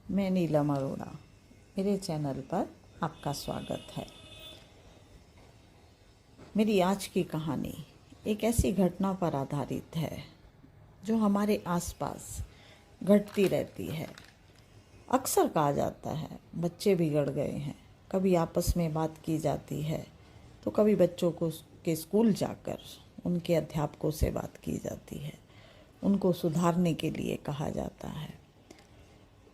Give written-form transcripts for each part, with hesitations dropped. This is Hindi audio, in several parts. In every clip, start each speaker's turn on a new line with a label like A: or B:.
A: मैं नीलम अरोड़ा। मेरे चैनल पर आपका स्वागत है। मेरी आज की कहानी एक ऐसी घटना पर आधारित है जो हमारे आसपास घटती रहती है। अक्सर कहा जाता है बच्चे बिगड़ गए हैं। कभी आपस में बात की जाती है तो कभी बच्चों को के स्कूल जाकर उनके अध्यापकों से बात की जाती है, उनको सुधारने के लिए कहा जाता है।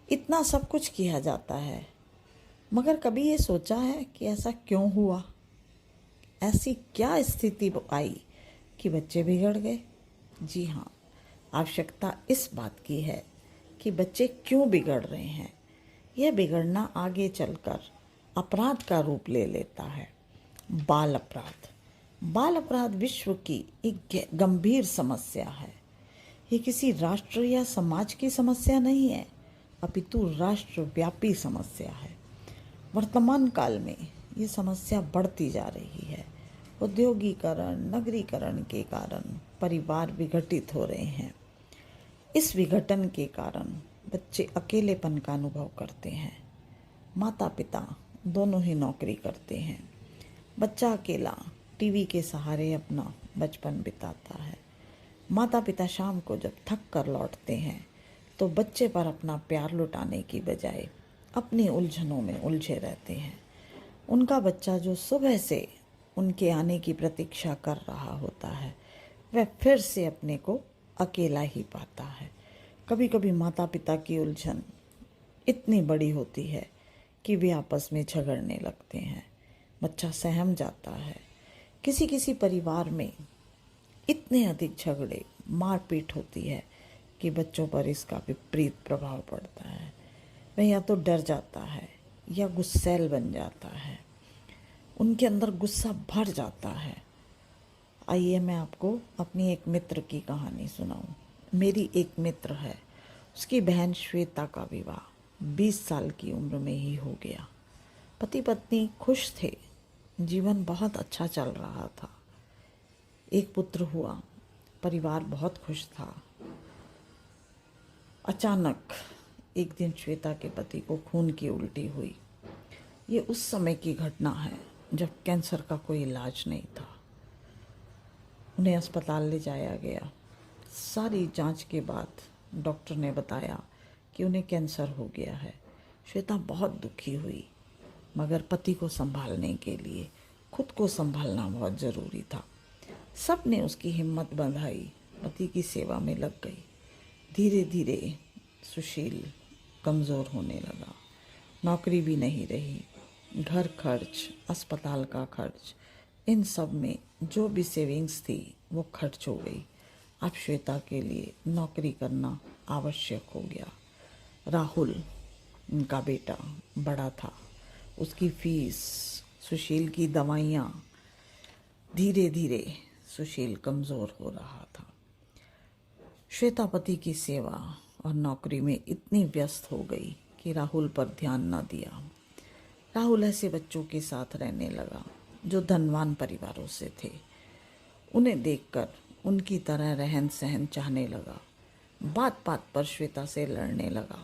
A: इतना सब कुछ किया जाता है, मगर कभी ये सोचा है कि ऐसा क्यों हुआ? ऐसी क्या स्थिति आई कि बच्चे बिगड़ गए? जी हाँ, आवश्यकता इस बात की है कि बच्चे क्यों बिगड़ रहे हैं। यह बिगड़ना आगे चलकर अपराध का रूप ले लेता है। बाल अपराध। बाल अपराध विश्व की एक गंभीर समस्या है। ये किसी राष्ट्र या समाज की समस्या नहीं है, अपितु राष्ट्रव्यापी समस्या है। वर्तमान काल में ये समस्या बढ़ती जा रही है। औद्योगिकरण, नगरीकरण के कारण परिवार विघटित हो रहे हैं। इस विघटन के कारण बच्चे अकेलेपन का अनुभव करते हैं। माता पिता दोनों ही नौकरी करते हैं। बच्चा अकेला टीवी के सहारे अपना बचपन बिताता है। माता पिता शाम को जब थक कर लौटते हैं तो बच्चे पर अपना प्यार लुटाने की बजाय अपनी उलझनों में उलझे रहते हैं। उनका बच्चा जो सुबह से उनके आने की प्रतीक्षा कर रहा होता है, वह फिर से अपने को अकेला ही पाता है। कभी कभी माता पिता की उलझन इतनी बड़ी होती है कि वे आपस में झगड़ने लगते हैं। बच्चा सहम जाता है। किसी किसी परिवार में इतने अधिक झगड़े, मारपीट होती है कि बच्चों पर इसका विपरीत प्रभाव पड़ता है। वह या तो डर जाता है या गुस्सैल बन जाता है। उनके अंदर गुस्सा भर जाता है। आइए मैं आपको अपनी एक मित्र की कहानी सुनाऊं। मेरी एक मित्र है, उसकी बहन श्वेता का विवाह 20 साल की उम्र में ही हो गया। पति पत्नी खुश थे, जीवन बहुत अच्छा चल रहा था। एक पुत्र हुआ, परिवार बहुत खुश था। अचानक एक दिन श्वेता के पति को खून की उल्टी हुई। ये उस समय की घटना है जब कैंसर का कोई इलाज नहीं था। उन्हें अस्पताल ले जाया गया। सारी जांच के बाद डॉक्टर ने बताया कि उन्हें कैंसर हो गया है। श्वेता बहुत दुखी हुई, मगर पति को संभालने के लिए खुद को संभालना बहुत ज़रूरी था। सब ने उसकी हिम्मत बंधाई, पति की सेवा में लग गई। धीरे धीरे सुशील कमज़ोर होने लगा। नौकरी भी नहीं रही। घर खर्च, अस्पताल का खर्च, इन सब में जो भी सेविंग्स थी वो खर्च हो गई। अब श्वेता के लिए नौकरी करना आवश्यक हो गया। राहुल, उनका बेटा, बड़ा था। उसकी फीस, सुशील की दवाइयाँ, धीरे धीरे सुशील कमज़ोर हो रहा था। श्वेता पति की सेवा और नौकरी में इतनी व्यस्त हो गई कि राहुल पर ध्यान न दिया। राहुल ऐसे बच्चों के साथ रहने लगा जो धनवान परिवारों से थे। उन्हें देखकर उनकी तरह रहन सहन चाहने लगा। बात बात पर श्वेता से लड़ने लगा।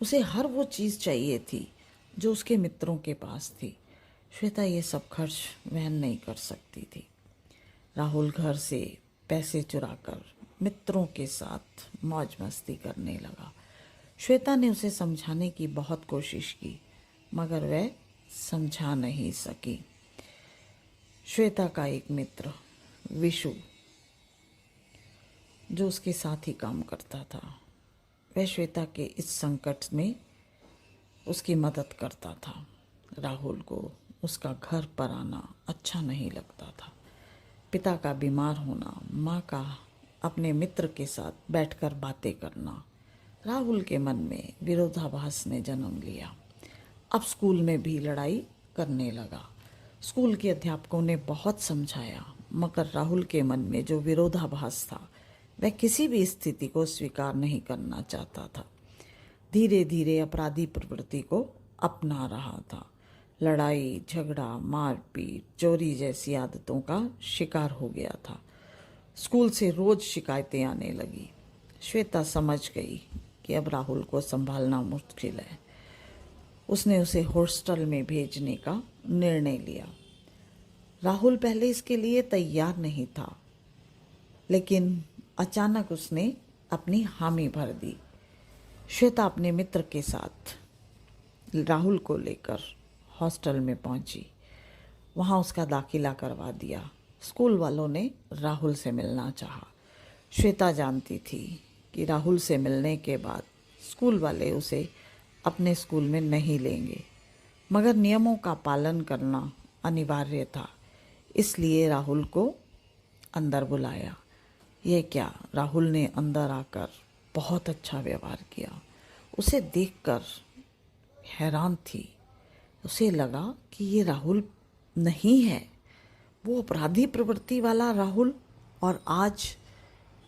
A: उसे हर वो चीज़ चाहिए थी जो उसके मित्रों के पास थी। श्वेता ये सब खर्च वहन नहीं कर सकती थी। राहुल घर से पैसे चुराकर मित्रों के साथ मौज मस्ती करने लगा। श्वेता ने उसे समझाने की बहुत कोशिश की, मगर वह समझा नहीं सकी। श्वेता का एक मित्र विशु, जो उसके साथ ही काम करता था, वह श्वेता के इस संकट में उसकी मदद करता था। राहुल को उसका घर पर आना अच्छा नहीं लगता था। पिता का बीमार होना, माँ का अपने मित्र के साथ बैठकर बातें करना, राहुल के मन में विरोधाभास ने जन्म लिया। अब स्कूल में भी लड़ाई करने लगा। स्कूल के अध्यापकों ने बहुत समझाया, मगर राहुल के मन में जो विरोधाभास था वह किसी भी स्थिति को स्वीकार नहीं करना चाहता था। धीरे धीरे अपराधी प्रवृत्ति को अपना रहा था। लड़ाई झगड़ा, मारपीट, चोरी जैसी आदतों का शिकार हो गया था। स्कूल से रोज शिकायतें आने लगी। श्वेता समझ गई कि अब राहुल को संभालना मुश्किल है। उसने उसे हॉस्टल में भेजने का निर्णय लिया। राहुल पहले इसके लिए तैयार नहीं था, लेकिन अचानक उसने अपनी हामी भर दी। श्वेता अपने मित्र के साथ राहुल को लेकर हॉस्टल में पहुंची। वहां उसका दाखिला करवा दिया। स्कूल वालों ने राहुल से मिलना चाहा। श्वेता जानती थी कि राहुल से मिलने के बाद स्कूल वाले उसे अपने स्कूल में नहीं लेंगे, मगर नियमों का पालन करना अनिवार्य था। इसलिए राहुल को अंदर बुलाया। यह क्या, राहुल ने अंदर आकर बहुत अच्छा व्यवहार किया। उसे देखकर हैरान थी। उसे लगा कि ये राहुल नहीं है, वो अपराधी प्रवृत्ति वाला राहुल और आज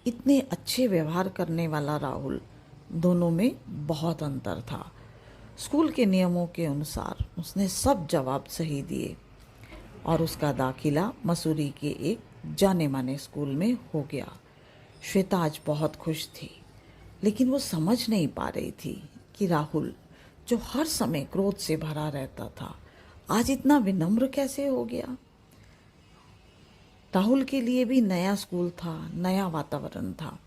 A: इतने अच्छे व्यवहार करने वाला राहुल, दोनों में बहुत अंतर था। स्कूल के नियमों के अनुसार उसने सब जवाब सही दिए और उसका दाखिला मसूरी के एक जाने माने स्कूल में हो गया। श्वेता आज बहुत खुश थी, लेकिन वो समझ नहीं पा रही थी कि राहुल, जो हर समय क्रोध से भरा रहता था, आज इतना विनम्र कैसे हो गया। राहुल के लिए भी नया स्कूल था, नया वातावरण था।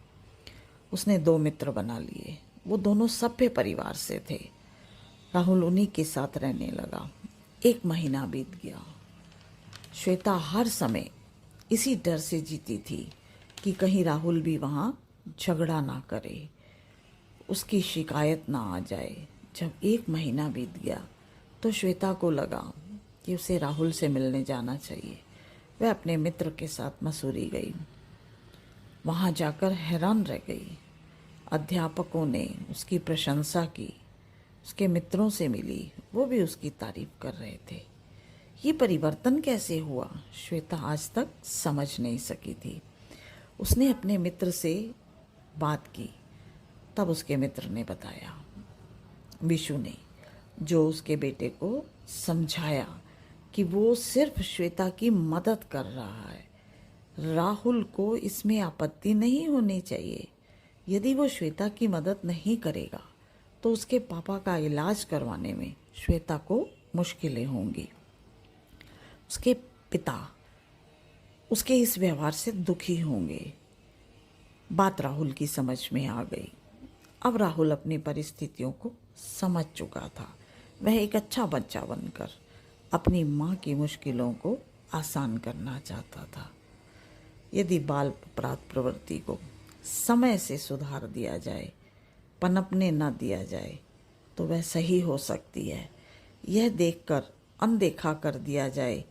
A: उसने 2 मित्र बना लिए। वो दोनों सभ्य परिवार से थे। राहुल उन्हीं के साथ रहने लगा। 1 महीना बीत गया। श्वेता हर समय इसी डर से जीती थी कि कहीं राहुल भी वहाँ झगड़ा ना करे, उसकी शिकायत ना आ जाए। जब 1 महीना बीत गया तो श्वेता को लगा कि उसे राहुल से मिलने जाना चाहिए। वह अपने मित्र के साथ मसूरी गई। वहाँ जाकर हैरान रह गई। अध्यापकों ने उसकी प्रशंसा की, उसके मित्रों से मिली, वो भी उसकी तारीफ कर रहे थे। ये परिवर्तन कैसे हुआ, श्वेता आज तक समझ नहीं सकी थी। उसने अपने मित्र से बात की। तब उसके मित्र ने बताया, विशु ने, जो उसके बेटे को समझाया कि वो सिर्फ श्वेता की मदद कर रहा है। राहुल को इसमें आपत्ति नहीं होनी चाहिए। यदि वो श्वेता की मदद नहीं करेगा तो उसके पापा का इलाज करवाने में श्वेता को मुश्किलें होंगी। उसके पिता उसके इस व्यवहार से दुखी होंगे। बात राहुल की समझ में आ गई। अब राहुल अपनी परिस्थितियों को समझ चुका था। वह एक अच्छा बच्चा बनकर अपनी माँ की मुश्किलों को आसान करना चाहता था। यदि बाल अपराध प्रवृत्ति को समय से सुधार दिया जाए, पनपने न दिया जाए, तो वह सही हो सकती है। यह देखकर अनदेखा कर दिया जाए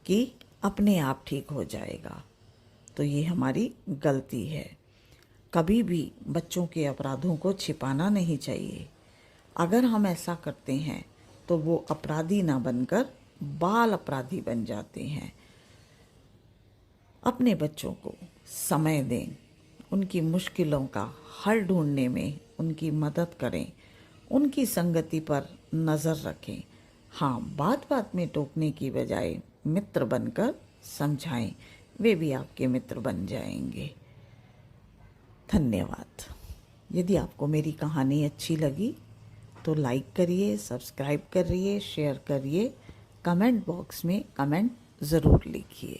A: कि अपने आप ठीक हो जाएगा, तो ये हमारी गलती है। कभी भी बच्चों के अपराधों को छिपाना नहीं चाहिए। अगर हम ऐसा करते हैं तो वो अपराधी ना बनकर बाल अपराधी बन जाते हैं। अपने बच्चों को समय दें, उनकी मुश्किलों का हल ढूंढने में उनकी मदद करें, उनकी संगति पर नज़र रखें। हाँ, बात बात में टोकने की बजाय मित्र बनकर समझाएं, वे भी आपके मित्र बन जाएंगे। धन्यवाद। यदि आपको मेरी कहानी अच्छी लगी तो लाइक करिए, सब्सक्राइब करिए, शेयर करिए, कमेंट बॉक्स में कमेंट ज़रूर लिखिए।